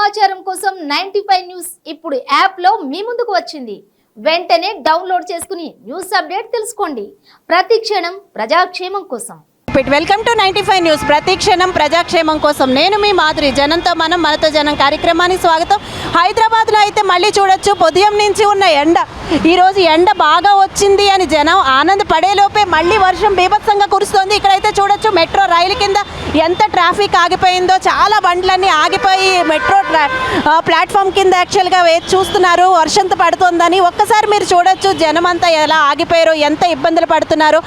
సమాచారం కోసం 95 న్యూస్ ఇప్పుడు యాప్ లో మీ ముందుకు వచ్చింది. వెంటనే డౌన్లోడ్ చేసుకుని న్యూస్ అప్డేట్ తెలుసుకోండి. ప్రతి క్షణం ప్రజాక్షేమం కోసం. Welcome to 95 news. ప్రతి క్షణం ప్రజాక్షేమం కోసం. నేను మీ మాధురి. జనంతో మనం మనతో జనం కార్యక్రమానికి స్వాగతం. హైదరాబాద్లో అయితే మళ్ళీ చూడొచ్చు ఉదయం నుంచి ఉన్న ఎండ. ఈరోజు ఎండ బాగా వచ్చింది అని జనం ఆనందపడేలోపే మళ్ళీ వర్షం బీభత్సంగా కురుస్తోంది. ఇక్కడైతే చూడొచ్చు మెట్రో రైలు కింద ఎంత ట్రాఫిక్ ఆగిపోయిందో. చాలా బండ్లన్నీ ఆగిపోయి మెట్రో ప్లాట్ఫామ్ కింద యాక్చువల్గా వేచి చూస్తున్నారు వర్షంతో పడుతుందని. ఒక్కసారి మీరు చూడొచ్చు జనమంతా ఎలా ఆగిపోయారో, ఎంత ఇబ్బందులు పడుతున్నారో.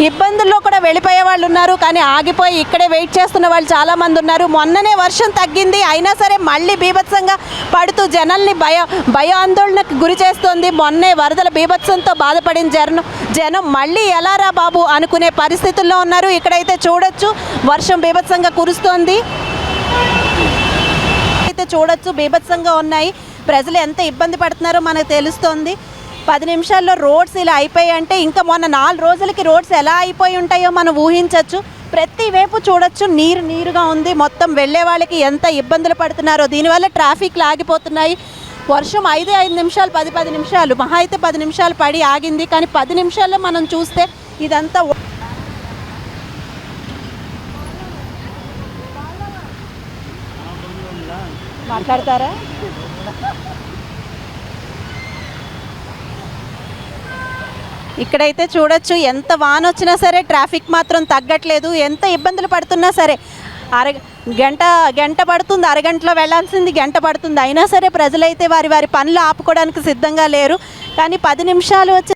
ఇబ్బందుల్లో కూడా వెళ్ళిపోయే వాళ్ళు ఉన్నారు, కానీ ఆగిపోయి ఇక్కడే వెయిట్ చేస్తున్న వాళ్ళు చాలామంది ఉన్నారు. మొన్ననే వర్షం తగ్గింది, అయినా సరే మళ్ళీ బీభత్సంగా పడుతూ జనాల్ని భయాందోళనకు గురి చేస్తోంది. మొన్నే వరదల బీభత్సంతో బాధపడిన జనం మళ్ళీ ఎలా రా బాబు అనుకునే పరిస్థితుల్లో ఉన్నారు. ఇక్కడైతే చూడొచ్చు వర్షం బీభత్సంగా కురుస్తోంది. అయితే చూడొచ్చు బీభత్సంగా ఉన్నాయి. ప్రజలు ఎంత ఇబ్బంది పడుతున్నారో మనకు తెలుస్తోంది. 10 నిమిషాల్లో రోడ్స్ ఇలా అయిపోయాయి అంటే ఇంకా మొన్న 4 రోజులకి రోడ్స్ ఎలా అయిపోయి ఉంటాయో మనం ఊహించవచ్చు. ప్రతి వైపు చూడొచ్చు నీరుగా ఉంది. మొత్తం వెళ్ళే వాళ్ళకి ఎంత ఇబ్బందులు పడుతున్నారో. దీనివల్ల ట్రాఫిక్లు ఆగిపోతున్నాయి. వర్షం 5 నిమిషాలు 10 నిమిషాలు మహా అయితే 10 నిమిషాలు పడి ఆగింది. కానీ 10 నిమిషాల్లో మనం చూస్తే ఇదంతా మాట్లాడతారా? ఇక్కడైతే చూడొచ్చు ఎంత వాన వచ్చినా సరే ట్రాఫిక్ మాత్రం తగ్గట్లేదు. ఎంత ఇబ్బందులు పడుతున్నా సరే గంట పడుతుంది, అరగంటలో వెళ్ళాల్సింది గంట పడుతుంది. అయినా సరే ప్రజలైతే వారి పనులు ఆపుకోవడానికి సిద్ధంగా లేరు. కానీ 10 నిమిషాలు వచ్చి